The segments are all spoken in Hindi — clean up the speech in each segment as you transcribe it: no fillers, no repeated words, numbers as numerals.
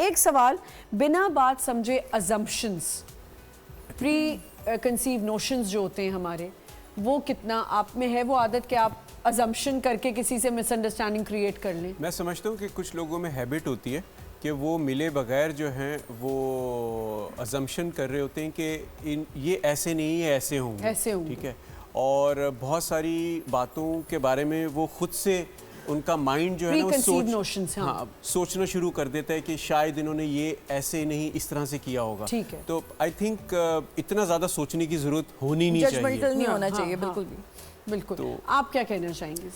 एक सवाल, बिना बात समझे अजम्पशंस, प्री कंसीव नोशंस जो होते हैं हमारे, वो कितना आप में है वो आदत कि आप अजम्पशन करके किसी से मिसअंडरस्टैंडिंग क्रिएट कर लें? मैं समझता हूँ कि कुछ लोगों में हैबिट होती है कि वो मिले बगैर जो हैं वो अजम्पशन कर रहे होते हैं कि ये ऐसे नहीं है, ऐसे होंगे, ठीक है। और बहुत सारी बातों के बारे में वो खुद से उनका माइंड जो है ना वो सोचना शुरू कर देता है कि शायद इन्होंने ये ऐसे नहीं इस तरह से किया होगा। ठीक है। तो आई थिंक इतना ज़्यादा सोचने की ज़रूरत होनी नहीं चाहिए, जजमेंटल नहीं होना चाहिए। बिल्कुल भी बिल्कुल। तो आप क्या कहना चाहेंगे?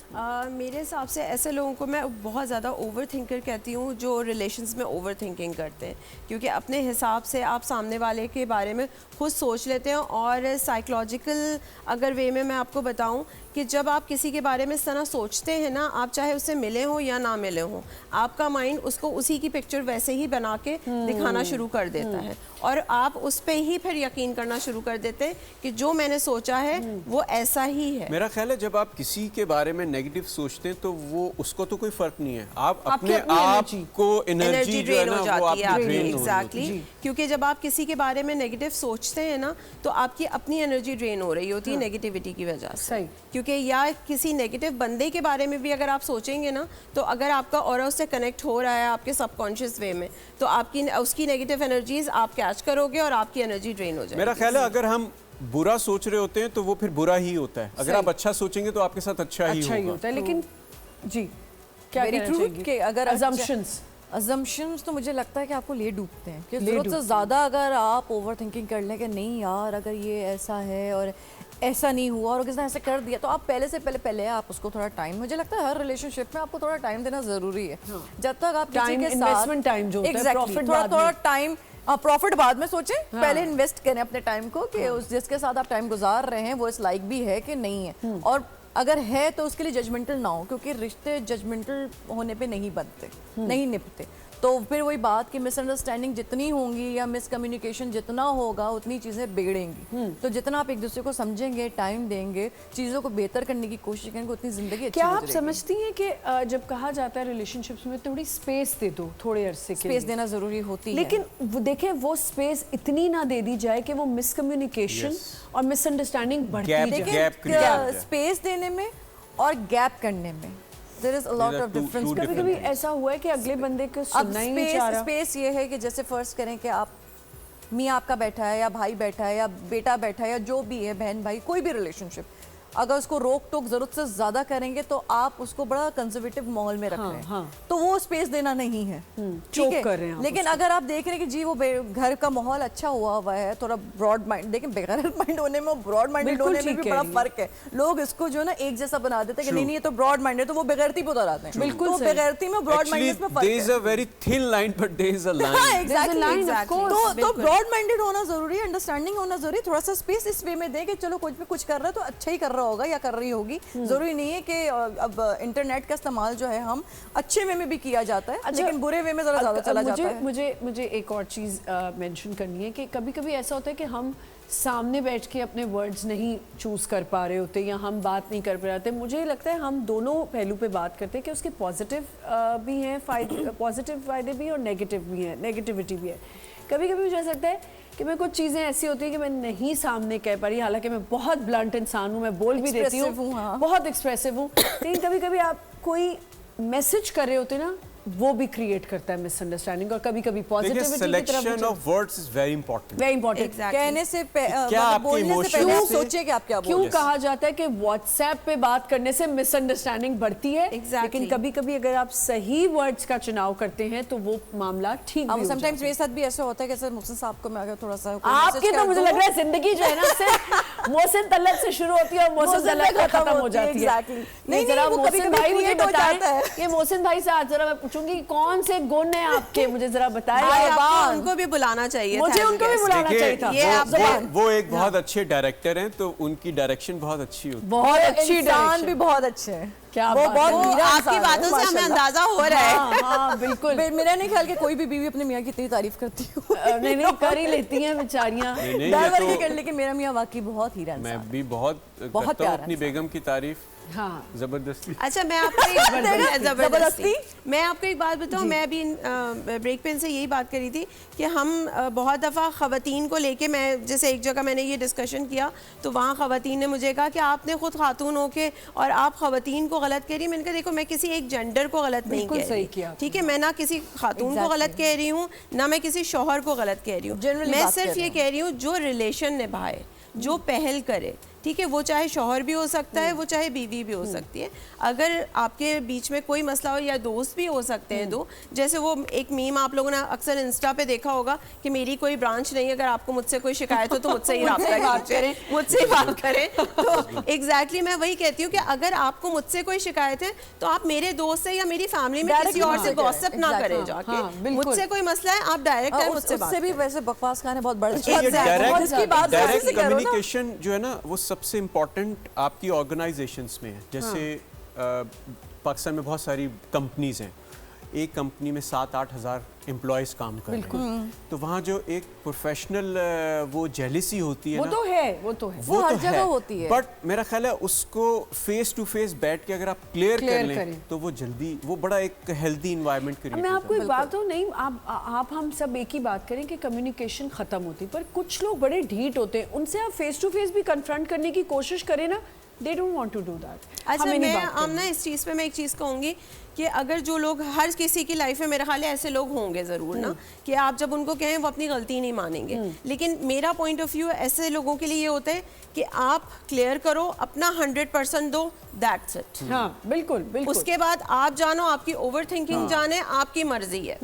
मेरे हिसाब से ऐसे लोगों को मैं बहुत ज़्यादा ओवर थिंकर कहती हूँ, जो रिलेशंस में ओवर थिंकिंग करते हैं, क्योंकि अपने हिसाब से आप सामने वाले के बारे में खुद सोच लेते हैं। और साइकोलॉजिकल अगर वे में मैं आपको बताऊँ कि जब आप किसी के बारे में इस तरह सोचते हैं ना, आप चाहे उससे मिले हो या ना मिले हो, आपका माइंड उसको उसी की पिक्चर वैसे ही बना के दिखाना शुरू कर देता है और आप उस पर ही फिर यकीन करना शुरू कर देते हैं कि जो मैंने सोचा है वो ऐसा ही है। मेरा ख्याल है जब आप किसी के बारे में नेगेटिव सोचते हैं तो वो उसको तो कोई फर्क नहीं है, आप अपने आप को एनर्जी जो है ना वो आपकी ड्रेन हो जाती है। क्योंकि जब आप किसी के बारे में नेगेटिव सोचते हैं ना तो आपकी अपनी एनर्जी ड्रेन हो रही होती है नेगेटिविटी की वजह से। क्योंकि या किसी नेगेटिव बंदे के बारे में भी अगर आप सोचेंगे ना, तो अगर आपका ऑरा उससे कनेक्ट हो रहा है आपके सबकॉन्शियस वे में, तो आपकी उसकी नेगेटिव एनर्जीज आप कैच करोगे और आपकी एनर्जी ड्रेन हो जाएगी। मेरा ख्याल है अगर हम बुरा सोच रहे होते हैं तो वो फिर बुरा ही होता है, अगर आप अच्छा सोचेंगे तो आपके साथ अच्छा ही होता है। लेकिन जी क्या कहना चाहिए? अगर अजम्पशंस तो मुझे लगता है कि आपको ले डूबते हैं कि जरूरत से ज़्यादा अगर आप ओवर थिंकिंग कर लें कि नहीं यार अगर ये ऐसा है और ऐसा नहीं हुआ और किसी ने ऐसा कर दिया, तो आप पहले आप उसको थोड़ा टाइम, मुझे लगता है हर रिलेशनशिप में आपको थोड़ा टाइम देना ज़रूरी है। जब तक आप किसी के साथ टाइम जो होता है, थोड़ा टाइम, प्रॉफिट बाद में सोचें, पहले इन्वेस्ट करें अपने टाइम को कि उस जिसके साथ आप टाइम गुजार रहे हैं वो इस लायक भी है कि नहीं है। और अगर है तो उसके लिए जजमेंटल ना हो, क्योंकि रिश्ते जजमेंटल होने पे नहीं बनते, नहीं निपटते। तो फिर वही बात कि मिसअंडरस्टैंडिंग जितनी होंगी या मिसकम्युनिकेशन जितना होगा उतनी चीज़ें बिगड़ेंगी। तो जितना आप एक दूसरे को समझेंगे, टाइम देंगे, चीज़ों को बेहतर करने की कोशिश करेंगे, उतनी ज़िंदगी अच्छी क्या आप समझती हैं कि जब कहा जाता है रिलेशनशिप्स में थोड़ी स्पेस दे दो, थोड़े अरसे के लिए स्पेस देना ज़रूरी होती है, लेकिन वो देखें वो स्पेस इतनी ना दे दी जाए कि वो मिसकम्युनिकेशन और मिसअंडरस्टैंडिंग बढ़ती जाए। स्पेस देने में और गैप करने में There is a lot of difference। कभी-कभी ऐसा हुआ है कि अगले बंदे को सुनना ही नहीं चाह रहा। स्पेस ये है कि जैसे फर्स्ट करें कि आप मियाँ आपका बैठा है या भाई बैठा है या बेटा बैठा है या जो भी है, बहन भाई, कोई भी रिलेशनशिप, अगर उसको रोक टोक जरूरत से ज्यादा करेंगे तो आप उसको बड़ा कंजर्वेटिव माहौल में रख रहे हैं, तो वो स्पेस देना नहीं है, ठीक है। लेकिन अगर आप देख रहे हैं कि जी वो घर का माहौल अच्छा हुआ है, थोड़ा ब्रॉड माइंड, देखिए बेगैर माइंड होने में ब्रॉड माइंडेड होने में भी बड़ा फर्क है। लोग इसको जो ना एक जैसा बना देते हैं कि नहीं ये तो ब्रॉड माइंडेड, तो वो बेगैरती पे उतर आते हैं। बिल्कुल, तो बेगैरती में ब्रॉड माइंडेड में फर्क है। There is a very thin line but there is a line. Exactly. तो ब्रॉड माइंडेड होना जरूरी है, अंडरस्टैंडिंग होना जरूरी है, थोड़ा सा स्पेस इस वे में दें कि चलो कुछ कर रहा है तो अच्छा ही कर रहा होगा या कर रही होगी। जरूरी नहीं है कि अब इंटरनेट का इस्तेमाल जो है हम अच्छे वे में भी किया जाता है, लेकिन बुरे वे में जरा ज्यादा चला जाता है। मुझे एक और चीज मेंशन करनी है कि कभी-कभी ऐसा होता है कि हम सामने बैठ के अपने वर्ड्स नहीं चूज कर पा रहे होते या हम बात नहीं कर पा रहे। मुझे लगता है हम दोनों पहलू पे बात करते हैं कि उसके पॉजिटिव भी हैं पॉजिटिव फायदे भी और नेगेटिव भी हैं, नेगेटिविटी भी है। कभी-कभी मुझे ऐसा लगता है कि मैं कुछ चीज़ें ऐसी होती है कि मैं नहीं सामने कह पा रही, हालांकि मैं बहुत ब्लंट इंसान हूँ, मैं बोल भी देती हूँ, बहुत एक्सप्रेसिव हूँ, लेकिन कभी-कभी आप कोई मैसेज कर रहे होते ना, वो भी क्रिएट करता है मिसअंडरस्टैंडिंग और कभी-कभी पॉजिटिविटी की तरफ। Selection of words is very important. Very important. कहने से बोलने से पहले आप सोचिए कि आप क्या बोल रहे हैं। क्यों कहा जाता है कि व्हाट्सएप पे बात करने से मिसअंडरस्टैंडिंग बढ़ती है, लेकिन कभी-कभी अगर आप सही वर्ड्स का चुनाव करते हैं तो वो मामला ठीक भी हो जाता है। समटाइम्स मेरे साथ भी ऐसा होता है कि सर मोहसिन साहब को मैं अगर थोड़ा सा आपकी तो मुझे लग रहा है जिंदगी जो है ना सिर्फ मोहसिन तलब से शुरू होती है और मोहसिन तलब खत्म हो जाती है। नहीं जरा मोहसिन भाई मुझे बताएं कि मोहसिन भाई से आज जरा मैं पूछूंगी कौन से गुण है आपके, मुझे जरा बताएं। उनको भी बुलाना चाहिए, मुझे उनको भी बुलाना चाहिए था। वो एक बहुत अच्छे डायरेक्टर हैं, तो उनकी डायरेक्शन बहुत अच्छी होती है। बहुत अच्छी डायरेक्शन भी बहुत अच्छे हैं। क्या वो बहुत आपकी बातों से हमें अंदाजा हो रहा है। हाँ बिल्कुल। मेरा नहीं ख्याल कि कोई भी बीवी अपने मियाँ की इतनी तारीफ करती हो। नहीं कर ही लेती हैं बेचारियां, डर कर, लेकिन मेरा मियाँ वाकई बहुत हीरा इंसान है। मैं भी बहुत करता हूँ अपनी बेगम की तारीफ। हाँ जबरदस्ती। अच्छा मैं आपको जबरदस्ती मैं आपको एक बात बताऊं, मैं अभी ब्रेक पे इनसे यही बात करी थी कि हम बहुत दफ़ा ख़वातीन को लेके, मैं जैसे एक जगह मैंने ये डिस्कशन किया तो वहाँ ख़वातीन ने मुझे कहा कि आपने खुद खातून हो के और आप ख़वातीन को गलत कह रही। मैंने कहा देखो, मैं किसी एक जेंडर को गलत नहीं कह रही, ठीक है, मैं ना किसी खातून को गलत कह रही हूँ, ना मैं किसी शौहर को गलत कह रही हूँ, मैं सिर्फ ये कह रही हूँ जो रिलेशन निभाए, जो पहल करे, ठीक है, वो चाहे शौहर भी हो सकता है, वो चाहे बीवी भी हो सकती है। अगर आपके बीच में कोई मसला हो, या दोस्त भी हो सकते हैं दो, जैसे वो एक मीम आप लोगों ने अक्सर इंस्टा पे देखा होगा कि मेरी कोई ब्रांच नहीं है, अगर आपको मुझसे कोई शिकायत हो तो मुझसे ही राब्ता करें, मुझसे ही बात करें। तो एग्जैक्टली मैं वही कहती हूँ कि अगर आपको मुझसे कोई शिकायत है तो आप मेरे दोस्त से या मेरी फैमिली में किसी और से गॉसिप ना करें जाके। मुझसे कोई मसला है, आप डायरेक्ट मुझसे बात करें। भी वैसे बकवास खाने बहुत बड़े डायरेक्ट कम्युनिकेशन जो है ना, वो सबसे इम्पोर्टेंट आपकी ऑर्गेनाइजेशंस में है। जैसे पाकिस्तान में बहुत सारी कंपनीज हैं, एक कंपनी में 7-8 हज़ार एम्प्लॉयज़ काम कर रहे हैं, तो वहाँ जो एक प्रोफेशनल वो जेलिसी होती है वो ना, तो है वो हर जगह होती है। बट मेरा ख्याल है उसको फेस टू फेस बैठ के अगर आप क्लियर कर लें तो वो जल्दी, वो बड़ा एक हेल्दी इन्वायरमेंट क्रिएट। मैं आपको एक बात हूँ, नहीं आप हम सब एक ही बात करें कि कम्युनिकेशन खत्म होती, पर कुछ लोग बड़े ढीठ होते हैं, उनसे आप फेस टू फेस भी कन्फ्रंट करने की कोशिश करें ना, they don't want to do that। अच्छा मैं आमना इस चीज़ पे मैं एक चीज़ कहूँगी कि अगर जो लोग, हर किसी की लाइफ में मेरा ख्याल है ऐसे लोग होंगे ज़रूर ना, कि आप जब उनको कहें वो अपनी गलती नहीं मानेंगे, लेकिन मेरा पॉइंट ऑफ व्यू ऐसे लोगों के लिए ये होता है कि आप क्लियर करो, अपना 100% दो, दैट्स इट। हाँ बिल्कुल बिल्कुल। उसके बाद आप जानो, आपकी ओवर थिंकिंग जाने, आपकी मर्जी है,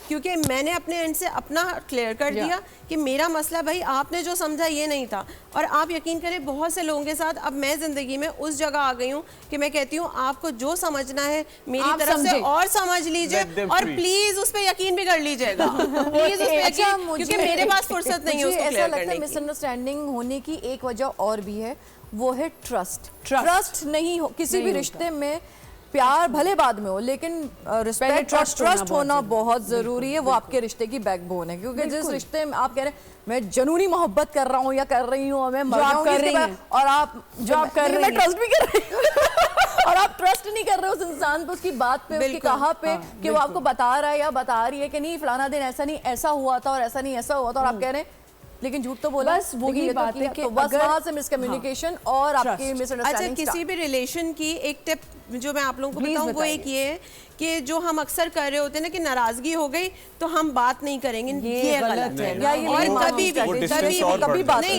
क्योंकि मैंने अपने एंड से अपना क्लियर कर दिया कि मेरा मसला भाई आपने जो समझा ये नहीं था। और आप यकीन करें बहुत से लोगों के साथ अब मैं ज़िंदगी में उस जगह आ गई हूँ कि मैं कहती हूँ आपको जो समझना है मेरी तरफ से और समझ लीजिए, और प्लीज़ उस पर यकीन भी कर लीजिएगा, प्लीज़ उस पर यकीन, क्योंकि मेरे पास फुर्सत नहीं है उसको क्लियर करने की। मिसअंडरस्टैंडिंग होने की एक वजह और भी है, वो है ट्रस्ट नहीं हो किसी भी रिश्ते में। प्यार भले बाद में हो, लेकिन रिस्पेक्ट और ट्रस्ट होना बहुत जरूरी है। वो आपके रिश्ते की बैकबोन है, क्योंकि जिस रिश्ते में आप कह रहे हैं मैं जनूनी मोहब्बत कर रहा हूँ या कर रही हूँ, मैं मर जाऊंगी, और आप जो आप कर रहे हैं, मैं ट्रस्ट भी कर रही हूँ और आप ट्रस्ट नहीं कर रहे हो उस इंसान पे, उसकी बात पे, उसकी कहा पे, कि वो आपको बता रहा है या बता रही है कि नहीं फलाना दिन ऐसा नहीं ऐसा हुआ था और ऐसा नहीं ऐसा हुआ था, और आप कह रहे हैं लेकिन झूठ तो बोला। बस वही बात है कि बस वहाँ से मिसकम्युनिकेशन और आपकी मिसअंडरस्टैंडिंग। अच्छा किसी भी रिलेशन की एक टिप जो मैं आप लोगों को बताऊं, वो एक ये है कि जो हम अक्सर कर रहे होते हैं ना कि नाराजगी हो गई तो हम बात नहीं करेंगे, ये गलत है।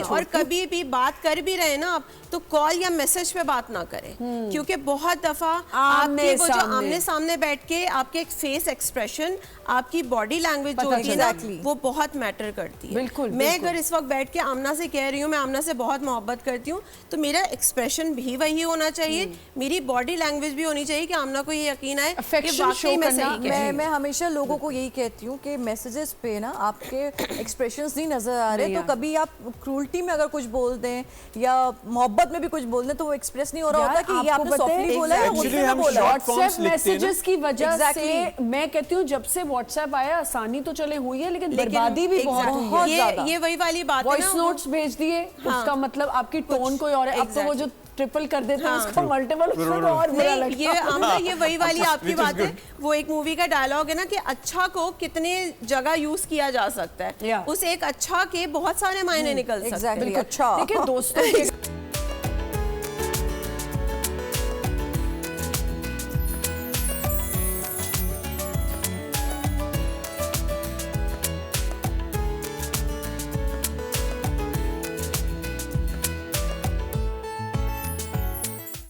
और कभी भी बात कर भी रहे ना आप, तो कॉल या मैसेज पे बात ना करें, क्योंकि बहुत दफा आपके वो जो आमने सामने बैठ के आपके एक फेस एक्सप्रेशन, आपकी बॉडी लैंग्वेज जो होती है ना, वो बहुत मैटर करती है। बिल्कुल, मैं अगर इस वक्त बैठ के आमना से कह रही हूँ मैं आमना से बहुत मोहब्बत करती हूँ, तो मेरा एक्सप्रेशन भी वही होना चाहिए, मेरी बॉडी लैंग्वेज भी होनी चाहिए कि आमना को ये यकीन आए कि वाकई में सही है। मैं हमेशा लोगों को यही कहती हूँ कि मैसेजेस पे ना आपके एक्सप्रेशंस नहीं नजर आ रहे, तो कभी आप क्रूल्टी में अगर कुछ बोल दें या मोहब्बत में भी कुछ बोल दें तो वो एक्सप्रेस नहीं हो रहा होता कि ये आपने सॉफ्टली बोला है या गुस्से में बोला। व्हाट्सएप मैसेजेस की वजह से मैं कहती हूँ जब से व्हाट्सएप आया आसानी तो चले हुई है, लेकिन बर्बादी भी बहुत ज्यादा। ये वही वाली बात है ना, वॉइस नोट्स भेज दिए, उसका मतलब आपकी टोन कोई और है, अब तो वो जो ट्रिपल कर देते हैं उसका मल्टीपल, और बुरा लगता है। ये आमना ये वही वाली आपकी बात है, वो एक मूवी का डायलॉग है ना कि अच्छा को कितने जगह यूज किया जा सकता है, उस एक अच्छा के बहुत सारे मायने निकल सकते हैं। अच्छा देखिए दोस्तों